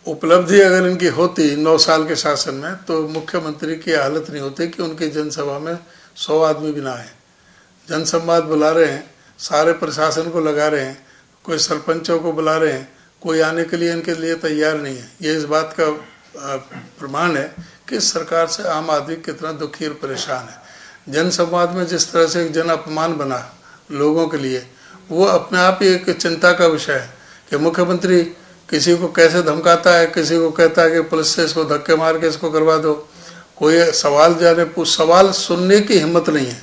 उपलब्धि अगर इनकी होती 9 साल के शासन में, तो मुख्यमंत्री की हालत नहीं होती कि उनकी जनसभा में 100 आदमी भी ना आए। जनसंवाद बुला रहे हैं, सारे प्रशासन को लगा रहे हैं, कोई सरपंचों को बुला रहे हैं, कोई आने के लिए इनके लिए तैयार नहीं है। ये इस बात का प्रमाण है कि सरकार से आम आदमी कितना दुखी और परेशान है। जनसंवाद में जिस तरह से एक जन अपमान बना लोगों के लिए, वो अपने आप ही एक चिंता का विषय है कि मुख्यमंत्री किसी को कैसे धमकाता है, किसी को कहता है कि पुलिस से इसको धक्के मार के इसको करवा दो। कोई सवाल सवाल सुनने की हिम्मत नहीं है।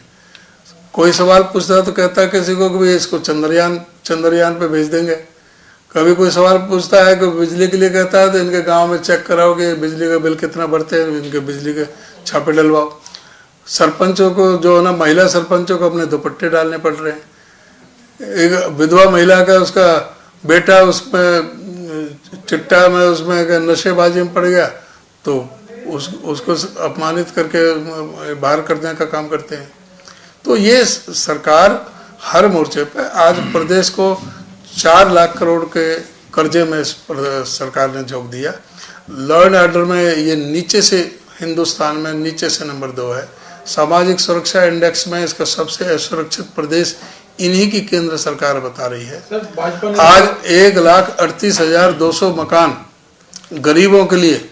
कोई सवाल पूछता है तो कहता है किसी को कि भाई इसको चंद्रयान पे भेज देंगे। कभी कोई सवाल पूछता है कि बिजली के लिए कहता है तो इनके गांव में चेक कराओ कि बिजली का बिल कितना बढ़ते हैं, इनके बिजली के छापे डलवाओ। सरपंचों को जो है ना, महिला सरपंचों को अपने दुपट्टे डालने पड़ रहे हैं। एक विधवा महिला का उसका बेटा उसमें चिट्टा में उसमें नशेबाजी में पड़ गया तो उसको अपमानित करके बाहर करने का काम करते हैं। तो ये सरकार हर मोर्चे पे आज प्रदेश को 4 लाख करोड़ के कर्जे में सरकार ने झोंक दिया। लॉ एंड ऑर्डर में ये नीचे से, हिंदुस्तान में नीचे से नंबर 2 है। सामाजिक सुरक्षा इंडेक्स में इसका सबसे असुरक्षित प्रदेश इन्हीं की केंद्र सरकार बता रही है। आज 1,38,200 मकान गरीबों के लिए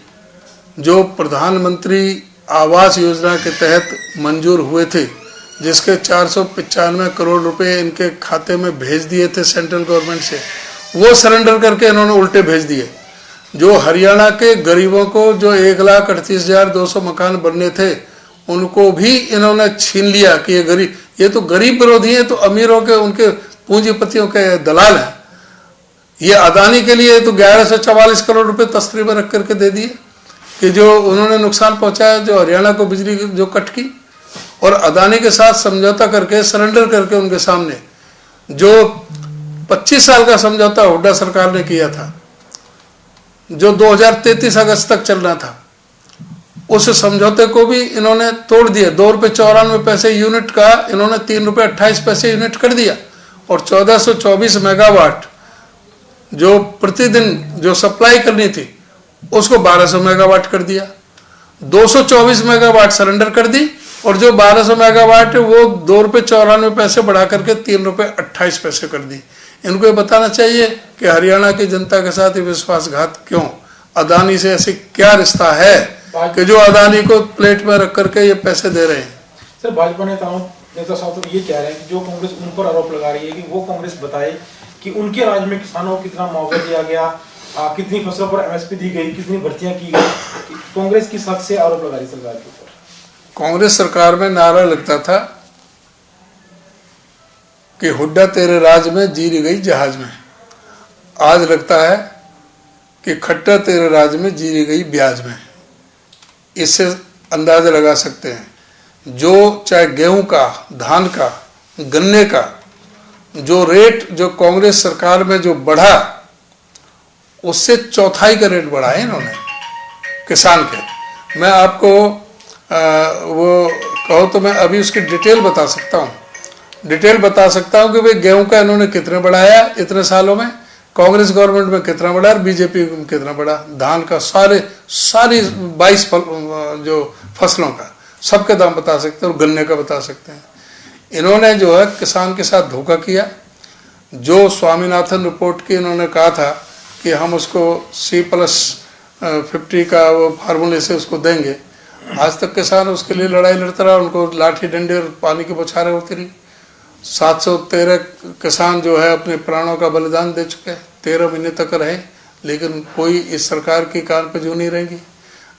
जो प्रधानमंत्री आवास योजना के तहत मंजूर हुए थे, जिसके 495 करोड़ रुपए इनके खाते में भेज दिए थे सेंट्रल गवर्नमेंट से, वो सरेंडर करके इन्होंने उल्टे भेज दिए। जो हरियाणा के गरीबों को जो 1,38,200 मकान बनने थे, उनको भी इन्होंने छीन लिया कि ये तो गरीब विरोधी है, तो अमीरों के, उनके पूंजीपतियों के दलाल हैं। ये अदानी के लिए तो 1144 करोड़ रुपए तस्करी में रख करके दे दिए कि जो उन्होंने नुकसान पहुंचाया, जो हरियाणा को बिजली जो कट की। और अदानी के साथ समझौता करके, सरेंडर करके उनके सामने जो 25 साल का समझौता हुड्डा सरकार ने किया था, जो 2033 अगस्त तक चलना था, उस समझौते को भी इन्होंने तोड़ दिया। 2 रुपये 94 यूनिट का इन्होंने 3 रुपये यूनिट कर दिया। और 1424 मेगावाट जो प्रतिदिन जो सप्लाई करनी थी, उसको 1200 मेगावाट कर दिया। 224 मेगावाट सरेंडर कर दी, और जो 1200 मेगावाट है वो 2 रुपये 94 बढ़ा करके 3 रुपये 28 कर दी। इनको ये बताना चाहिए कि हरियाणा की जनता के साथ ये विश्वासघात क्यों, अदानी से ऐसे क्या रिश्ता है कि जो अदानी को प्लेट में रख करके ये पैसे दे रहे हैं। सर, भाजपा नेता साहब तो ये कह रहे हैं कि जो कांग्रेस उन पर आरोप लगा रही है कि वो कांग्रेस बताए कि उनके राज्य में किसानों को कितना मुआवजा दिया गया, कितनी फसलों पर MSP दी गई, कितनी भर्तियां की गई। कांग्रेस की सख्त से आरोप लगा रही सरकार के ऊपर। कांग्रेस सरकार में नारा लगता था कि हुड्डा तेरे राज में, जीरी गई जहाज में। आज लगता है कि खट्टर तेरे राज में, जीरी गई ब्याज में। इससे अंदाजा लगा सकते हैं, जो चाहे गेहूं का, धान का, गन्ने का जो रेट जो कांग्रेस सरकार में जो बढ़ा, उससे 1/4 का रेट बढ़ा है इन्होंने किसान के। मैं आपको वो कहो तो मैं अभी उसकी डिटेल बता सकता हूँ कि भाई गेहूं का इन्होंने कितने बढ़ाया इतने सालों में, कांग्रेस गवर्नमेंट में कितना बढ़ा और बीजेपी में कितना बढ़ा। धान का सारी 22 जो फसलों का सबके दाम बता सकते हैं, और गन्ने का बता सकते हैं। इन्होंने जो है किसान के साथ धोखा किया। जो स्वामीनाथन रिपोर्ट की इन्होंने कहा था कि हम उसको C+50 का वो फार्मूले से उसको देंगे, आज तक किसान उसके लिए लड़ाई लड़ता रहा। उनको लाठी डंडे और पानी की बौछारें होती रही। 713 किसान जो है अपने प्राणों का बलिदान दे चुके हैं, 13 महीने तक रहे, लेकिन कोई इस सरकार की कान पे जू नहीं रहेगी।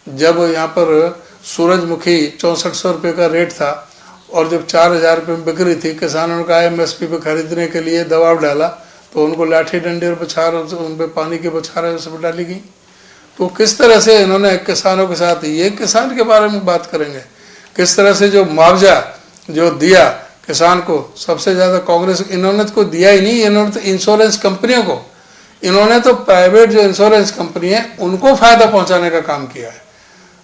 जब यहाँ पर सूरजमुखी 6400 रुपये का रेट था और जब 4000 रुपये में बिक रही थी, किसानों का MSP पे खरीदने के लिए दबाव डाला तो उनको लाठी डंडे और बौछार, उन पर पानी की बौछारें उस पर डाली गई। तो किस तरह से इन्होंने किसानों के साथ, ये किसान के बारे में बात करेंगे, किस तरह से जो मुआवजा जो दिया किसान को, सबसे ज़्यादा कांग्रेस, इन्होंने तो दिया ही नहीं, इन्होंने तो इंश्योरेंस कंपनियों को, इन्होंने तो प्राइवेट जो इंश्योरेंस कंपनी है उनको फायदा पहुंचाने का काम किया है।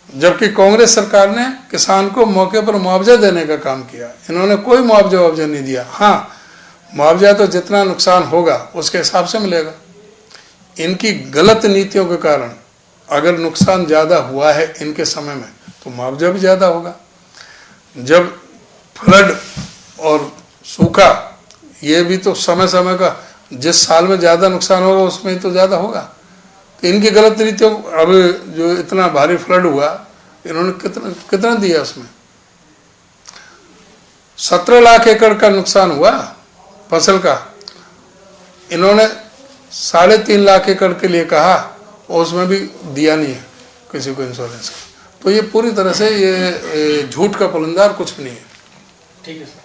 जबकि कांग्रेस सरकार ने किसान को मौके पर मुआवजा देने का काम किया। इन्होंने कोई मुआवजा नहीं दिया। हाँ, मुआवजा तो जितना नुकसान होगा उसके हिसाब से मिलेगा। इनकी गलत नीतियों के कारण अगर नुकसान ज़्यादा हुआ है इनके समय में तो मुआवजा भी ज़्यादा होगा। जब फ्लड और सूखा, ये भी तो समय समय का, जिस साल में ज़्यादा नुकसान होगा उसमें तो ज़्यादा होगा। तो इनकी गलत नीतियों, अब जो इतना भारी फ्लड हुआ, इन्होंने कितना दिया उसमें? 17 लाख एकड़ का नुकसान हुआ फसल का, इन्होंने 3.5 लाख एकड़ के लिए कहा और उसमें भी दिया नहीं है किसी को इंश्योरेंस का। तो ये पूरी तरह से ये झूठ का पुलिंदा और कुछ भी नहीं है। ठीक है सर।